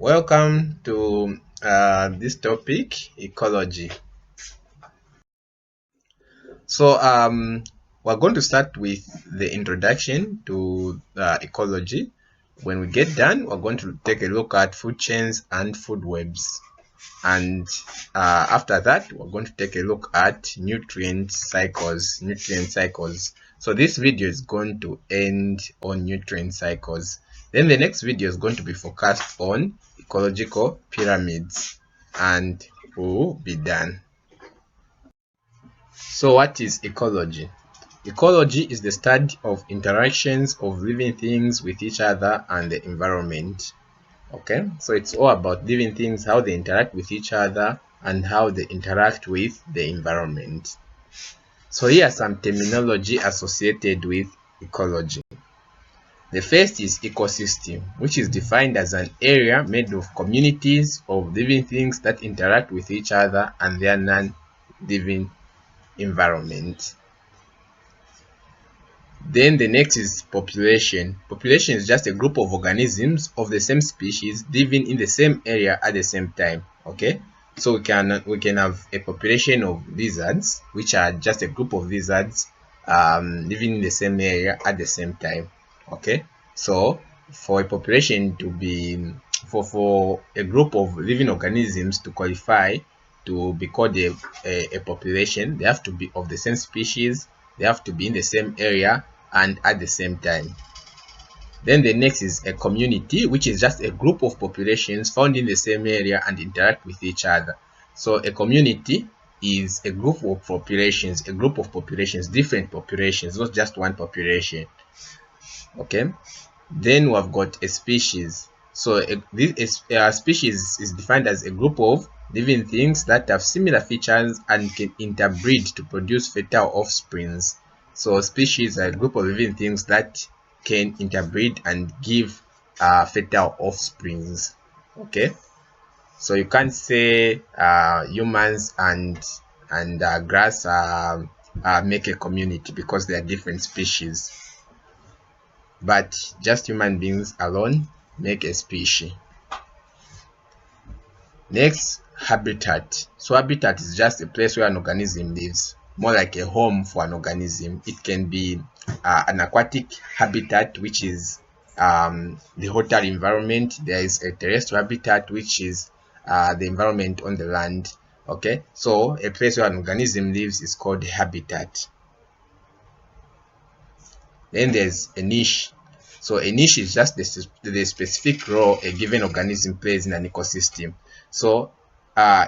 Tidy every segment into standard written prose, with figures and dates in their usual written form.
Welcome to this topic, ecology. So we're going to start with the introduction to ecology. When we get done, we're going to take a look at food chains and food webs. And after that, we're going to take a look at nutrient cycles. So this video is going to end on nutrient cycles. Then the next video is going to be focused on ecological pyramids, and we'll be done. So what is ecology? Ecology is the study of interactions of living things with each other and the environment. Okay, so it's all about living things, how they interact with each other and how they interact with the environment. So here are some terminology associated with ecology. The first is ecosystem, which is defined as an area made of communities of living things that interact with each other and their non-living environment. Then the next is population. Population is just a group of organisms of the same species living in the same area at the same time. Okay, so we can have a population of lizards, which are just a group of lizards living in the same area at the same time. Okay, so for a population to be for a group of living organisms to qualify to be called a population, they have to be of the same species, they have to be in the same area and at the same time. Then the next is a community, which is just a group of populations found in the same area and interact with each other. So a community is a group of populations, different populations, not just one population. Okay, then we've got a species. So a species is defined as a group of living things that have similar features and can interbreed to produce fertile offsprings. So species are a group of living things that can interbreed and give fertile offsprings. Okay, so you can't say humans and grass make a community because they are different species, but just human beings alone make a species. Next, habitat. So habitat is just a place where an organism lives, more like a home for an organism. It can be an aquatic habitat, which is the water environment. There is a terrestrial habitat, which is the environment on the land. Okay, so a place where an organism lives is called habitat. Then there's a niche. So a niche is just the specific role a given organism plays in an ecosystem. So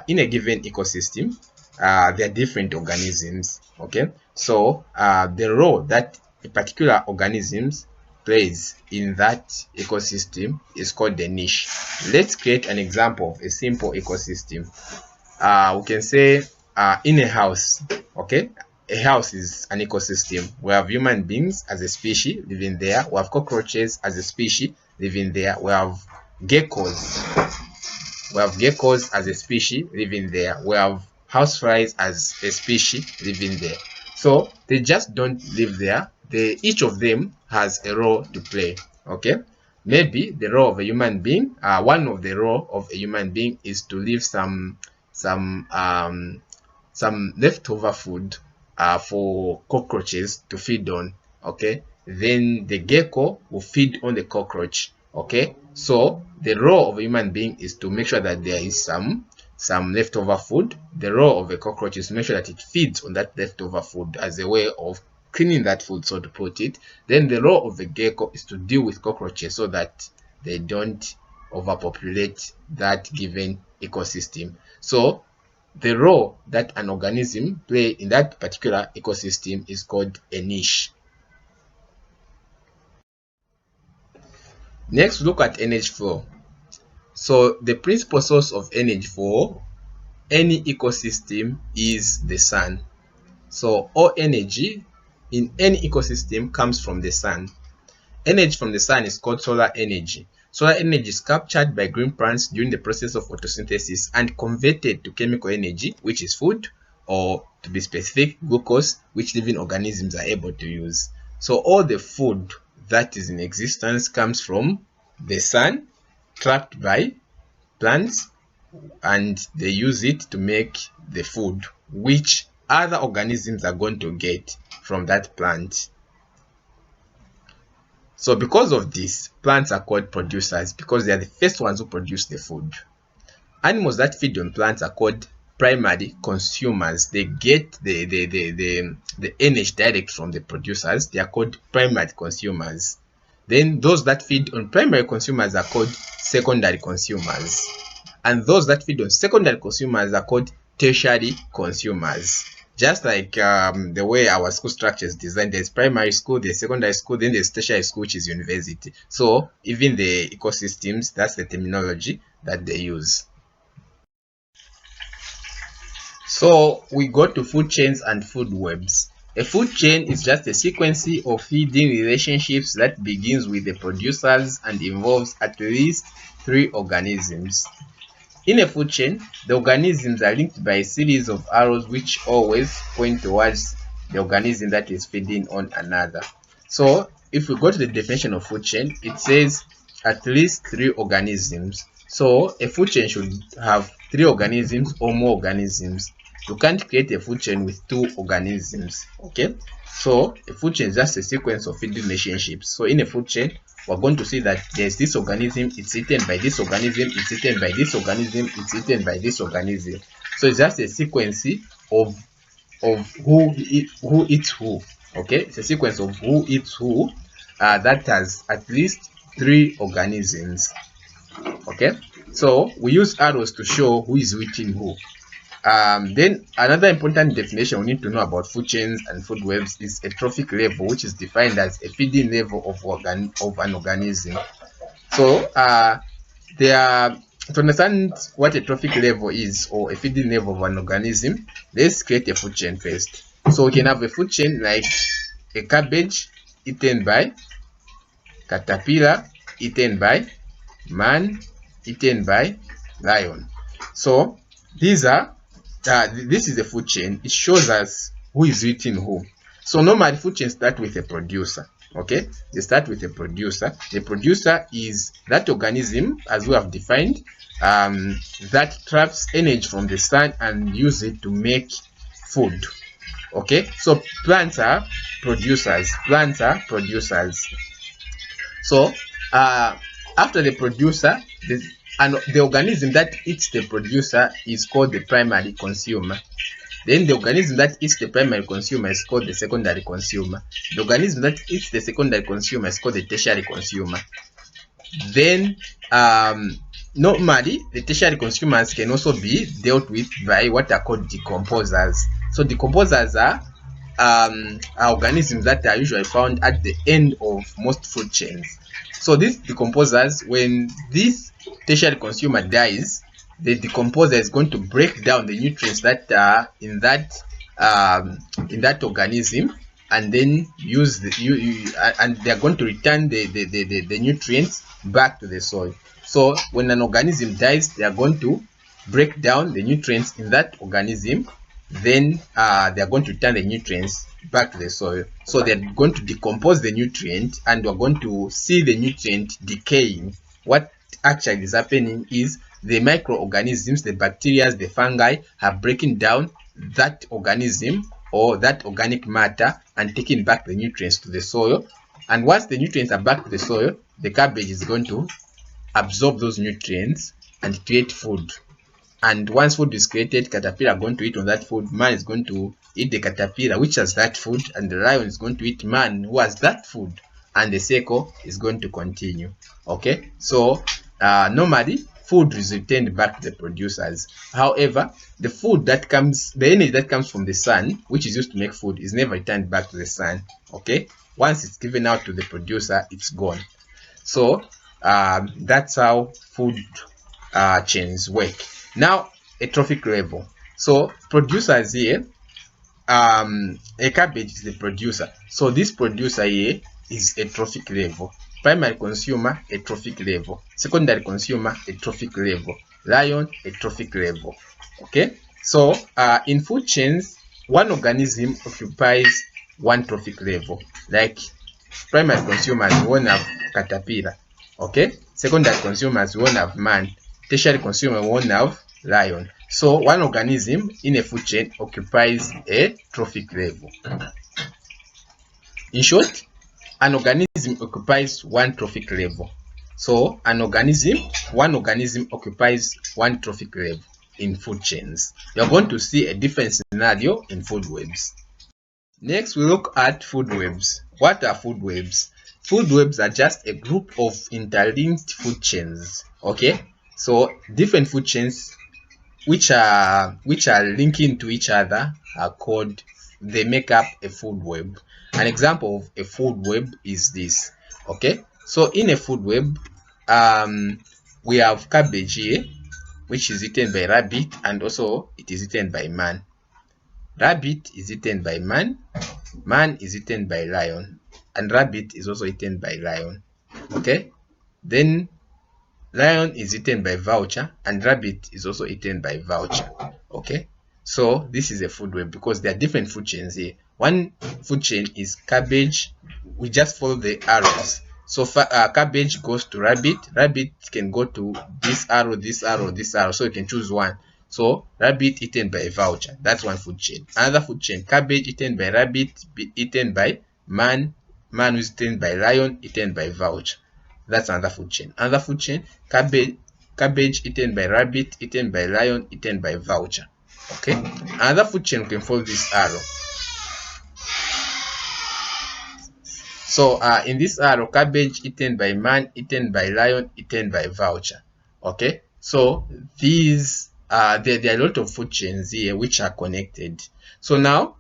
in a given ecosystem, there are different organisms. Okay, so the role that a particular organisms plays in that ecosystem is called the niche. Let's create an example of a simple ecosystem. We can say in a house. Okay, a house is an ecosystem. We have human beings as a species living there. We have cockroaches as a species living there. We have geckos. As a species living there. We have houseflies as a species living there. So they just don't live there. Each of them has a role to play. Okay, maybe the role of a human being. One of the role of a human being is to leave some leftover food for cockroaches to feed on. Okay, then the gecko will feed on the cockroach. Okay, so the role of a human being is to make sure that there is some leftover food. The role of a cockroach is to make sure that it feeds on that leftover food as a way of cleaning that food, so to put it. Then the role of the gecko is to deal with cockroaches so that they don't overpopulate that given ecosystem. So the role that an organism play in that particular ecosystem is called a niche. Next, look at energy flow. So the principal source of energy for any ecosystem is the sun. So all energy in any ecosystem comes from the sun. Energy from the sun is called solar energy. Solar energy is captured by green plants during the process of photosynthesis and converted to chemical energy, which is food, or to be specific, glucose, which living organisms are able to use. So all the food that is in existence comes from the sun, trapped by plants and they use it to make the food which other organisms are going to get from that plant. So because of this, plants are called producers because they are the first ones who produce the food. Animals that feed on plants are called primary consumers. They get the energy direct from the producers. They are called primary consumers. Then those that feed on primary consumers are called secondary consumers. And those that feed on secondary consumers are called tertiary consumers. Just like the way our school structure is designed, there's primary school, there's secondary school, then there's tertiary school, which is university. So even the ecosystems, that's the terminology that they use. So we go to food chains and food webs. A food chain is just a sequence of feeding relationships that begins with the producers and involves at least 3 organisms. In a food chain, the organisms are linked by a series of arrows which always point towards the organism that is feeding on another. So if we go to the definition of food chain, it says at least 3 organisms. So a food chain should have 3 organisms or more organisms. You can't create a food chain with 2 organisms. Okay, so a food chain is just a sequence of feeding relationships. So in a food chain, we're going to see that there's this organism, it's eaten by this organism, it's eaten by this organism, it's eaten by this organism. So it's just a sequence of who eats who. Okay, it's a sequence of who eats who that has at least 3 organisms. Okay, so we use arrows to show who is eating who. Then another important definition we need to know about food chains and food webs is a trophic level, which is defined as a feeding level of an organism. So to understand what a trophic level is, or a feeding level of an organism, let's create a food chain first. So we can have a food chain like a cabbage eaten by caterpillar, eaten by man, eaten by lion. So these are this is a food chain. It shows us who is eating who. So normally food chains start with a producer. Okay, they start with a producer. The producer is that organism, as we have defined, that traps energy from the sun and use it to make food. Okay, so plants are producers. Plants are producers. So after the producer, the organism that eats the producer is called the primary consumer. Then the organism that eats the primary consumer is called the secondary consumer. The organism that eats the secondary consumer is called the tertiary consumer. Then normally the tertiary consumers can also be dealt with by what are called decomposers. So decomposers are organisms that are usually found at the end of most food chains. So these decomposers, when this tertiary consumer dies, the decomposer is going to break down the nutrients that are in that organism, and then use and they are going to return the nutrients back to the soil. So when an organism dies, they are going to break down the nutrients in that organism, then they are going to return the nutrients back to the soil. So they're going to decompose the nutrient, and we're going to see the nutrient decaying. What actually is happening is the microorganisms, the bacteria, the fungi are breaking down that organism or that organic matter and taking back the nutrients to the soil. And once the nutrients are back to the soil, the cabbage is going to absorb those nutrients and create food. And once food is created, caterpillar are going to eat on that food. Man is going to eat the caterpillar which has that food, and the lion is going to eat man who has that food, and the cycle is going to continue. Okay, so normally food is returned back to the producers. However, the energy that comes from the sun, which is used to make food, is never returned back to the sun. Okay, once it's given out to the producer, it's gone. So that's how food chains work. Now, a trophic level. So producers here, a cabbage is the producer. So this producer here is a trophic level. Primary consumer, a trophic level. Secondary consumer, a trophic level. Lion, a trophic level. Okay, so in food chains, one organism occupies one trophic level. Like primary consumers, we won't have caterpillar. Okay, secondary consumers, we won't have man. tertiary consumer won't have lion. So one organism in a food chain occupies a trophic level. In short, an organism occupies one trophic level. So one organism occupies one trophic level in food chains. You're going to see a different scenario in food webs. Next, we look at food webs. What are food webs? Food webs are just a group of interlinked food chains. Okay, so different food chains which are linking to each other are called, they make up a food web. An example of a food web is this. Okay, so in a food web, we have cabbage here, which is eaten by rabbit, and also it is eaten by man. Rabbit is eaten by man, man is eaten by lion, and rabbit is also eaten by lion. Okay, then lion is eaten by vulture, and rabbit is also eaten by vulture. Okay, so this is a food web because there are different food chains here. One food chain is cabbage. We just follow the arrows. So cabbage goes to rabbit, rabbit can go to this arrow, this arrow, this arrow, so you can choose one. So rabbit eaten by a vulture, that's one food chain. Another food chain, cabbage eaten by rabbit, eaten by man, man is eaten by lion, eaten by vulture. That's another food chain. Another food chain, cabbage eaten by rabbit, eaten by lion, eaten by vulture. Okay, another food chain, we can follow this arrow. So in this arrow, cabbage eaten by man, eaten by lion, eaten by vulture. Okay, so these there are a lot of food chains here which are connected. So now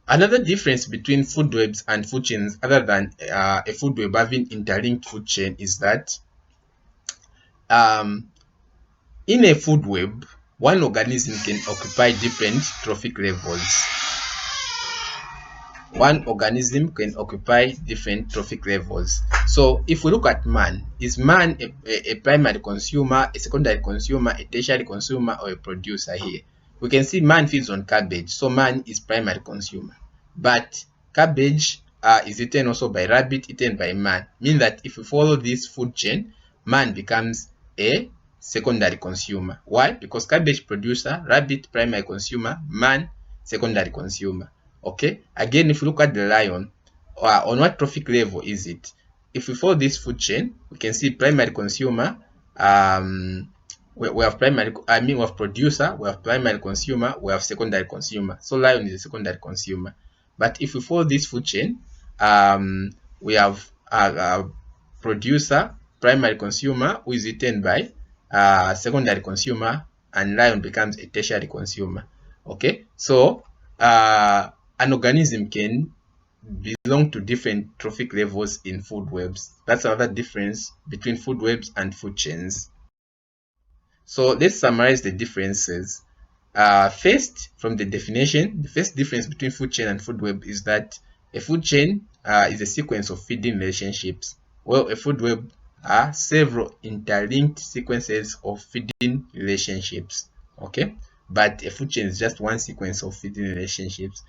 another difference between food webs and food chains, other than a food web having interlinked food chain, is that in a food web, one organism can occupy different trophic levels. One organism can occupy different trophic levels. So if we look at man, is man a primary consumer, a secondary consumer, a tertiary consumer, or a producer? Here we can see man feeds on cabbage, so man is primary consumer. But cabbage is eaten also by rabbit, eaten by man, meaning that if we follow this food chain, man becomes a secondary consumer. Why? Because cabbage producer, rabbit primary consumer, man secondary consumer. Okay, again, if you look at the lion, on what trophic level is it? If we follow this food chain, we can see primary consumer, we have primary, we have producer, we have primary consumer, we have secondary consumer. So lion is a secondary consumer. But if we follow this food chain, we have producer, primary consumer, who is eaten by secondary consumer, and lion becomes a tertiary consumer. Okay, so an organism can belong to different trophic levels in food webs. That's another difference between food webs and food chains. So let's summarize the differences. First, from the definition, the first difference between food chain and food web is that a food chain is a sequence of feeding relationships, while a food web are several interlinked sequences of feeding relationships. Okay, but a food chain is just one sequence of feeding relationships.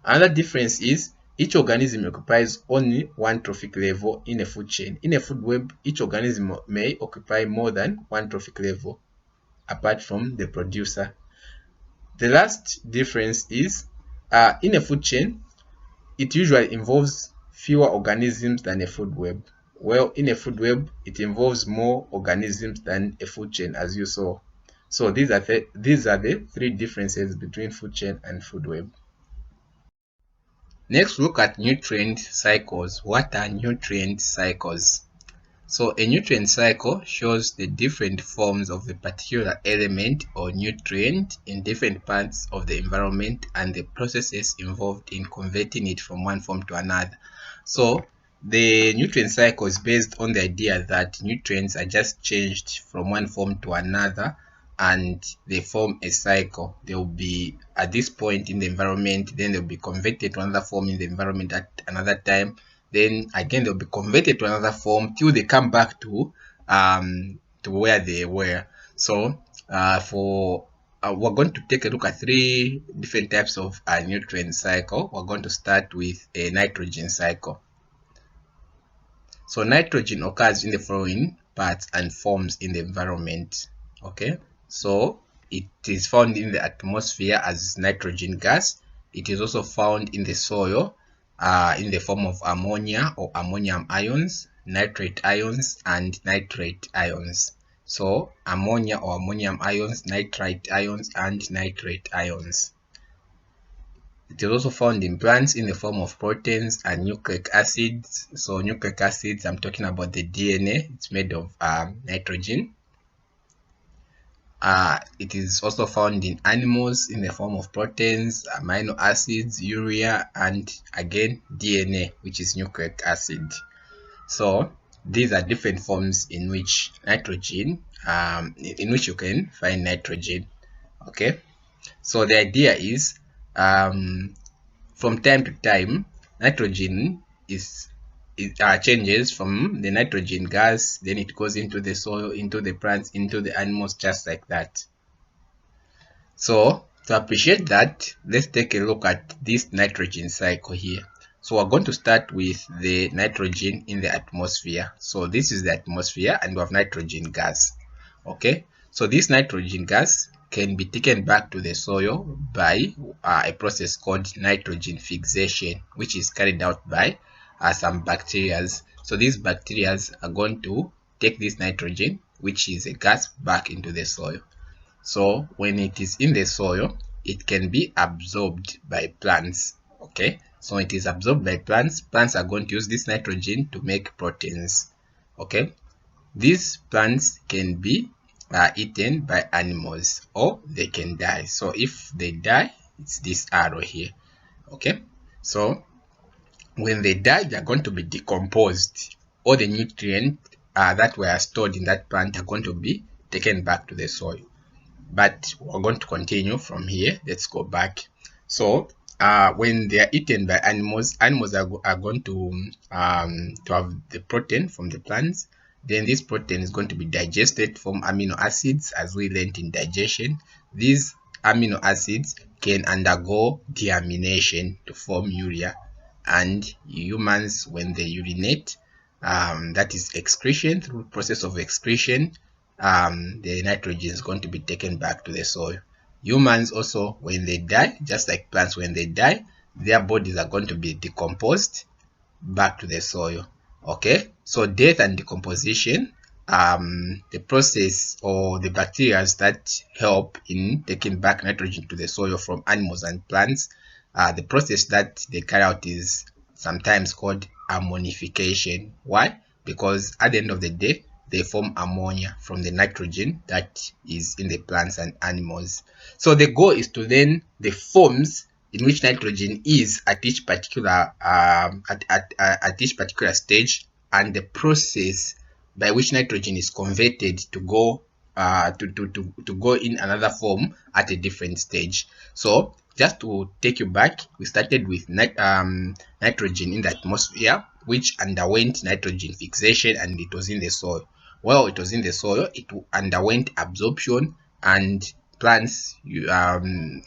Another difference is each organism occupies only one trophic level in a food chain. In a food web, each organism may occupy more than one trophic level apart from the producer. The last difference is in a food chain, it usually involves fewer organisms than a food web. Well, in a food web, it involves more organisms than a food chain, as you saw. So these are the three differences between food chain and food web. Next, look at nutrient cycles. What are nutrient cycles? So a nutrient cycle shows the different forms of a particular element or nutrient in different parts of the environment and the processes involved in converting it from one form to another. So the nutrient cycle is based on the idea that nutrients are just changed from one form to another and they form a cycle. They will be at this point in the environment, then they'll be converted to another form in the environment at another time. Then again they'll be converted to another form till they come back to where they were. So we're going to take a look at three different types of nutrient cycle. We're going to start with a nitrogen cycle. So nitrogen occurs in the following parts and forms in the environment. Okay, so it is found in the atmosphere as nitrogen gas. It is also found in the soil in the form of ammonia or ammonium ions, nitrate ions, and nitrate ions. So ammonia or ammonium ions, nitrite ions, and nitrate ions. It is also found in plants in the form of proteins and nucleic acids. So nucleic acids, I'm talking about the DNA. It's made of nitrogen. It is also found in animals in the form of proteins, amino acids, urea, and again DNA, which is nucleic acid. So these are different forms in which nitrogen, in which you can find nitrogen. Okay, so the idea is from time to time, nitrogen changes from the nitrogen gas, then it goes into the soil, into the plants, into the animals, just like that. So to appreciate that, let's take a look at this nitrogen cycle here. So we're going to start with the nitrogen in the atmosphere. So this is the atmosphere and we have nitrogen gas. Okay, so this nitrogen gas can be taken back to the soil by a process called nitrogen fixation, which is carried out by some bacteria. So these bacteria are going to take this nitrogen, which is a gas, back into the soil. So when it is in the soil, it can be absorbed by plants. Okay, so it is absorbed by plants. Plants are going to use this nitrogen to make proteins. Okay, these plants can be eaten by animals or they can die. So if they die, it's this arrow here. Okay, so when they die, they are going to be decomposed. All the nutrients that were stored in that plant are going to be taken back to the soil. But we're going to continue from here. Let's go back. So when they are eaten by animals, animals are going to have the protein from the plants. Then this protein is going to be digested from amino acids, as we learned in digestion. These amino acids can undergo deamination to form urea, and humans, when they urinate, that is excretion, through process of excretion, the nitrogen is going to be taken back to the soil. Humans also, when they die, just like plants, when they die, their bodies are going to be decomposed back to the soil. Okay, so death and decomposition, the process or the bacteria that help in taking back nitrogen to the soil from animals and plants, the process that they carry out is sometimes called ammonification. Why? Because at the end of the day, they form ammonia from the nitrogen that is in the plants and animals. So the goal is to learn the forms in which nitrogen is at each particular at each particular stage, and the process by which nitrogen is converted to go to go in another form at a different stage. So just to take you back, we started with nitrogen in the atmosphere, which underwent nitrogen fixation, and it was in the soil. While it was in the soil, it underwent absorption, and plants once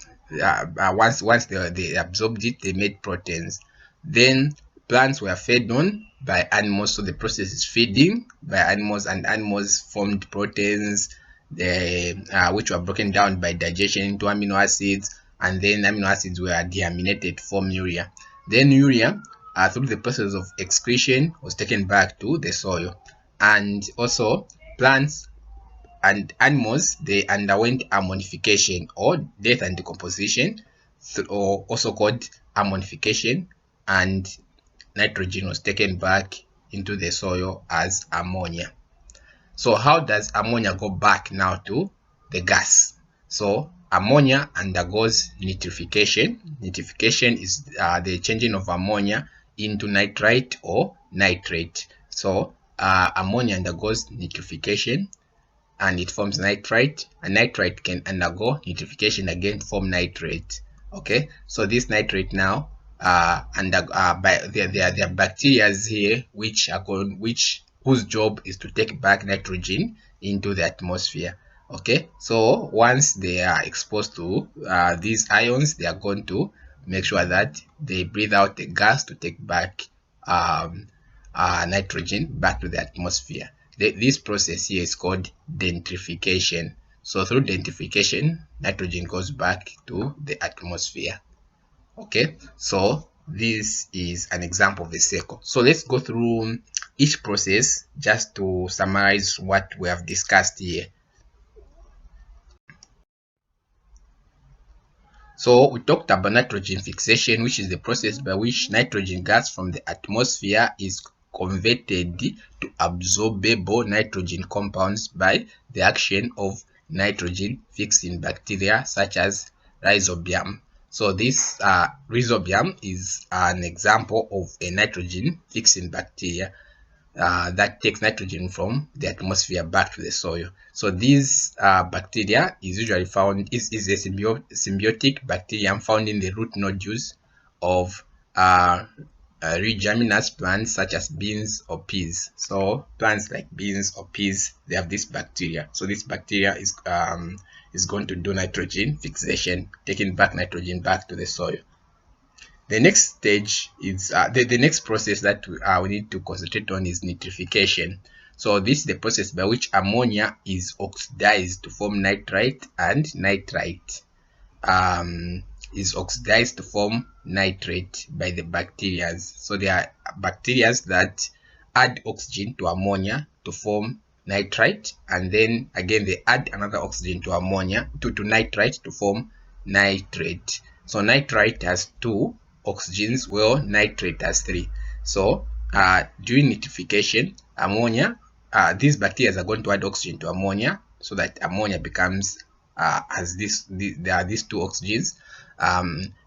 they absorbed it, they made proteins. Then plants were fed on by animals, so the process is feeding by animals, and animals formed proteins, which were broken down by digestion into amino acids, and then amino acids were deaminated to form urea. Then urea, through the process of excretion, was taken back to the soil. And also plants and animals, they underwent ammonification or death and decomposition, or also called ammonification, and nitrogen was taken back into the soil as ammonia. So how does ammonia go back now to the gas? So ammonia undergoes nitrification. Nitrification is the changing of ammonia into nitrite or nitrate. So ammonia undergoes nitrification and it forms nitrite, and nitrite can undergo nitrification again, form nitrate. Okay, so this nitrate now by there are bacteria here which are going, whose job is to take back nitrogen into the atmosphere. Okay, so once they are exposed to these ions, they are going to make sure that they breathe out the gas to take back nitrogen back to the atmosphere. This process here is called denitrification. So through denitrification, nitrogen goes back to the atmosphere. Okay, so this is an example of a cycle. So let's go through each process just to summarize what we have discussed here. So we talked about nitrogen fixation, which is the process by which nitrogen gas from the atmosphere is converted to absorbable nitrogen compounds by the action of nitrogen fixing bacteria such as rhizobium. So this rhizobium is an example of a nitrogen fixing bacteria that takes nitrogen from the atmosphere back to the soil. So these bacteria is usually found is a symbiotic bacterium found in the root nodules of leguminous plants such as beans or peas. So plants like beans or peas, they have this bacteria. So this bacteria is going to do nitrogen fixation, taking back nitrogen back to the soil. The next stage is the next process that we need to concentrate on is nitrification. So this is the process by which ammonia is oxidized to form nitrite, and nitrite is oxidized to form nitrate by the bacteria. So there are bacteria that add oxygen to ammonia to form nitrite, and then again they add another oxygen to ammonia to nitrite to form nitrate. So nitrite has 2 oxygens, while nitrate has 3. So during nitrification, ammonia, these bacteria are going to add oxygen to ammonia so that ammonia becomes there are these 2 oxygens.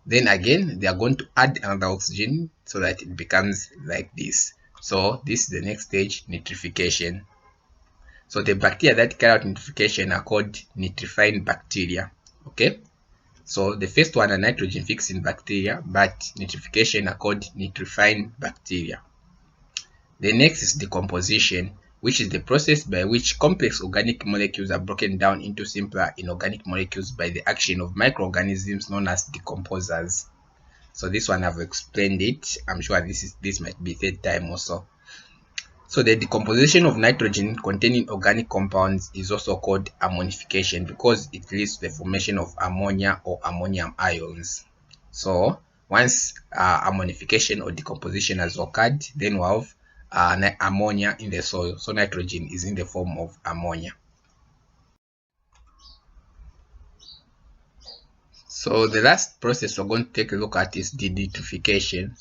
Then again they are going to add another oxygen so that it becomes like this. So this is the next stage, nitrification. So the bacteria that carry out nitrification are called nitrifying bacteria. Okay, so the first one are nitrogen fixing bacteria, but nitrification are called nitrifying bacteria. The next is decomposition, which is the process by which complex organic molecules are broken down into simpler inorganic molecules by the action of microorganisms known as decomposers. So this one I've explained it. I'm sure this might be third time also. So the decomposition of nitrogen containing organic compounds is also called ammonification because it leads to the formation of ammonia or ammonium ions. So once ammonification or decomposition has occurred, then we have ammonia in the soil. So nitrogen is in the form of ammonia. So the last process we're going to take a look at is denitrification.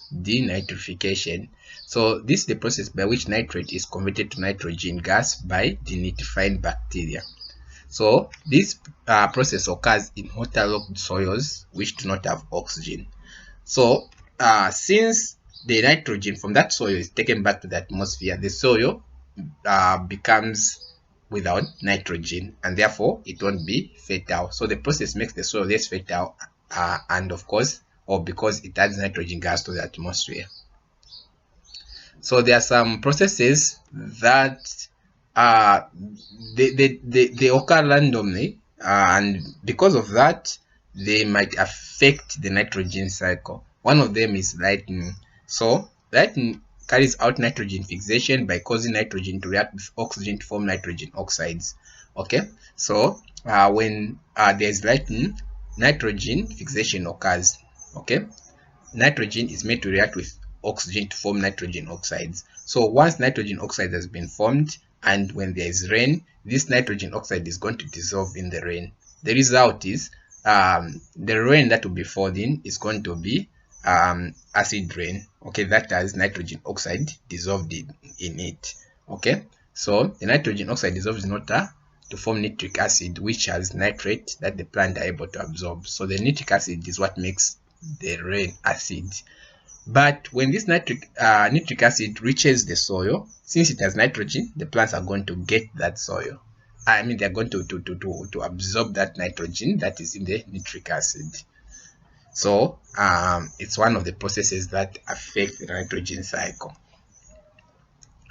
So this is the process by which nitrate is converted to nitrogen gas by denitrifying bacteria. So this process occurs in waterlogged soils which do not have oxygen. So since the nitrogen from that soil is taken back to the atmosphere, the soil becomes without nitrogen, and therefore it won't be fertile. So the process makes the soil less fertile, and of course, or because it adds nitrogen gas to the atmosphere. So there are some processes that they occur randomly, and because of that, they might affect the nitrogen cycle. One of them is lightning. So lightning carries out nitrogen fixation by causing nitrogen to react with oxygen to form nitrogen oxides. Okay, so when there's lightning, nitrogen fixation occurs. Okay, nitrogen is made to react with oxygen to form nitrogen oxides. So once nitrogen oxide has been formed, and when there is rain, this nitrogen oxide is going to dissolve in the rain. The result is the rain that will be falling is going to be acid rain. Okay, that has nitrogen oxide dissolved in it. Okay, so the nitrogen oxide dissolves in water to form nitric acid, which has nitrate that the plant are able to absorb. So the nitric acid is what makes the rain acid. But when this nitric acid reaches the soil, since it has nitrogen, the plants are going to get that soil. I mean, they're going to absorb that nitrogen that is in the nitric acid. So it's one of the processes that affect the nitrogen cycle.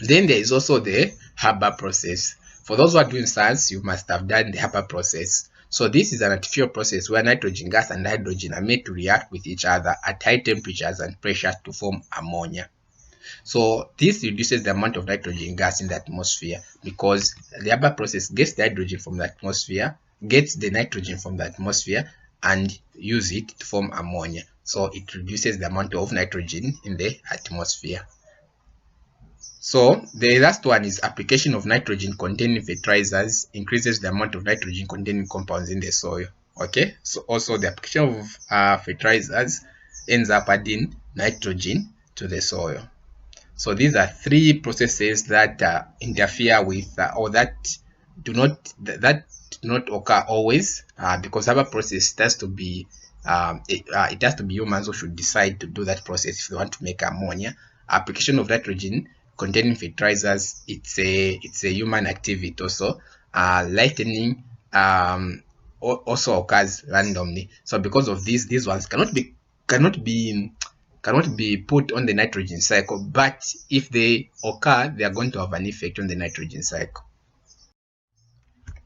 Then there is also the Haber process. For those who are doing science, you must have done the Haber process. So this is an artificial process where nitrogen gas and hydrogen are made to react with each other at high temperatures and pressure to form ammonia. So this reduces the amount of nitrogen gas in the atmosphere, because the Haber process gets the hydrogen from the atmosphere, gets the nitrogen from the atmosphere, and use it to form ammonia. So it reduces the amount of nitrogen in the atmosphere. So the last one is application of nitrogen containing fertilizers increases the amount of nitrogen containing compounds in the soil. Okay, so also the application of fertilizers ends up adding nitrogen to the soil. So these are three processes that interfere with or that do not occur always, because other process has to be it has to be humans who should decide to do that process if they want to make ammonia. Application of nitrogen containing fertilizers, it's a human activity also. Lightning also occurs randomly. So because of this, these ones cannot be put on the nitrogen cycle, but if they occur, they are going to have an effect on the nitrogen cycle.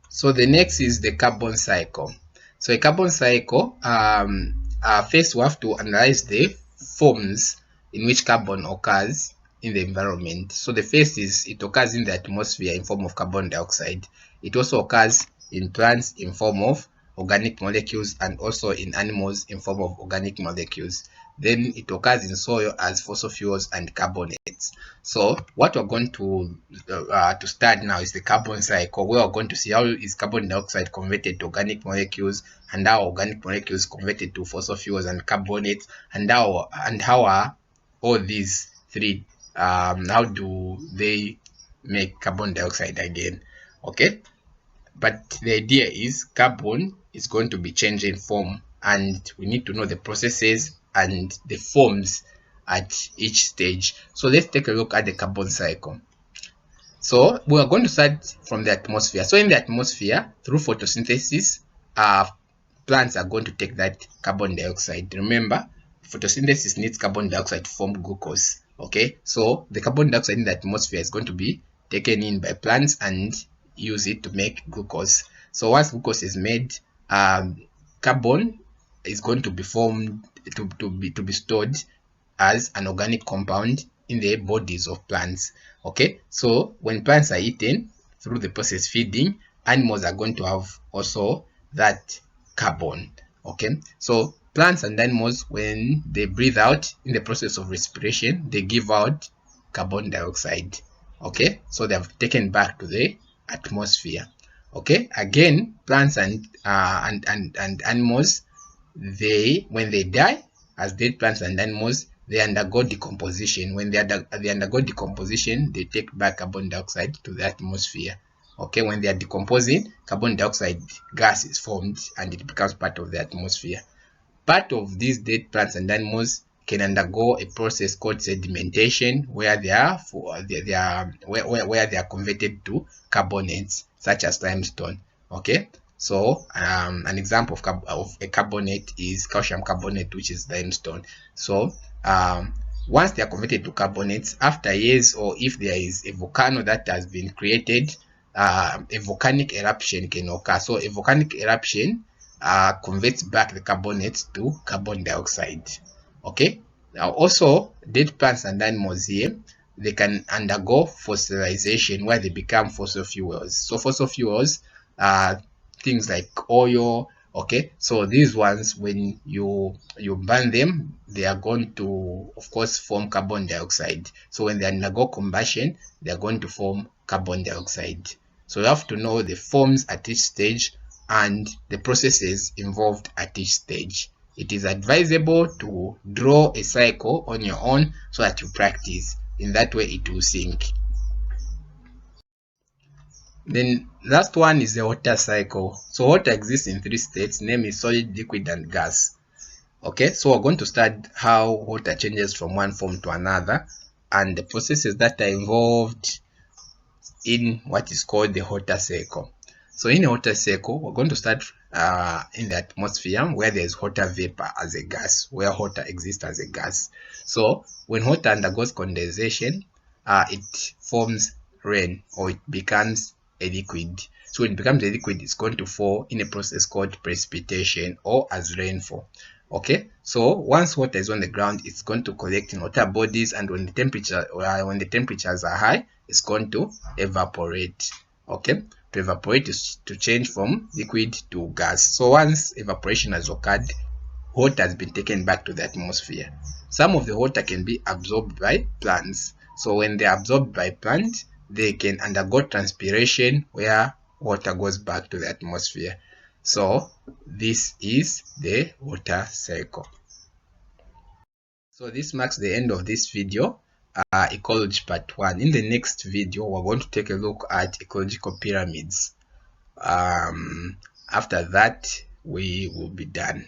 So the next is the carbon cycle. So a carbon cycle, first we have to analyze the forms in which carbon occurs in the environment. So the first is it occurs in the atmosphere in form of carbon dioxide. It also occurs in plants in form of organic molecules, and also in animals in form of organic molecules. Then it occurs in soil as fossil fuels and carbonates. So what we're going to start now is the carbon cycle, where we're going to see how is carbon dioxide converted to organic molecules, and how organic molecules converted to fossil fuels and carbonates, and how are all these three, how do they make carbon dioxide again. Okay, but the idea is carbon is going to be changing form, and we need to know the processes and the forms at each stage. So let's take a look at the carbon cycle. So we are going to start from the atmosphere. So in the atmosphere, through photosynthesis, plants are going to take that carbon dioxide. Remember, photosynthesis needs carbon dioxide to form glucose. Okay, so the carbon dioxide in the atmosphere is going to be taken in by plants and use it to make glucose. So once glucose is made, carbon is going to be formed to be stored as an organic compound in the bodies of plants. Okay, so when plants are eaten through the process feeding, animals are going to have also that carbon. Okay, so plants and animals, when they breathe out in the process of respiration, they give out carbon dioxide. Okay, so they have taken back to the atmosphere. Okay, again, plants and animals, when they die as dead plants and animals, they undergo decomposition. When they undergo decomposition, they take back carbon dioxide to the atmosphere. Okay, when they are decomposing, carbon dioxide gas is formed and it becomes part of the atmosphere. Part of these dead plants and animals can undergo a process called sedimentation, where they are where they are converted to carbonates such as limestone. Okay, so an example of a carbonate is calcium carbonate, which is limestone. So once they are converted to carbonates, after years, or if there is a volcano that has been created, a volcanic eruption can occur. So a volcanic eruption converts back the carbonates to carbon dioxide. Okay, now also dead plants and animals here, they can undergo fossilization, where they become fossil fuels. So fossil fuels are things like oil. Okay, so these ones, when you burn them, they are going to, of course, form carbon dioxide. So when they undergo combustion, they are going to form carbon dioxide. So you have to know the forms at each stage and the processes involved at each stage. It is advisable to draw a cycle on your own so that you practice. In that way, it will sync. Then last one is the water cycle. So water exists in three states, namely solid, liquid, and gas. Okay, so we're going to start how water changes from one form to another, and the processes that are involved in what is called the water cycle. So in a water cycle, we're going to start in the atmosphere, where there's water vapor as a gas, where water exists as a gas. So when water undergoes condensation, it forms rain, or it becomes a liquid. So when it becomes a liquid, it's going to fall in a process called precipitation, or as rainfall. Okay, so once water is on the ground, it's going to collect in water bodies, and when the temperatures are high, it's going to evaporate. Okay, to evaporate is to change from liquid to gas. So once evaporation has occurred, water has been taken back to the atmosphere. Some of the water can be absorbed by plants. So when they're absorbed by plants, they can undergo transpiration, where water goes back to the atmosphere. So this is the water cycle. So this marks the end of this video, ecology part 1. In the next video, we're going to take a look at ecological pyramids. After that, we will be done.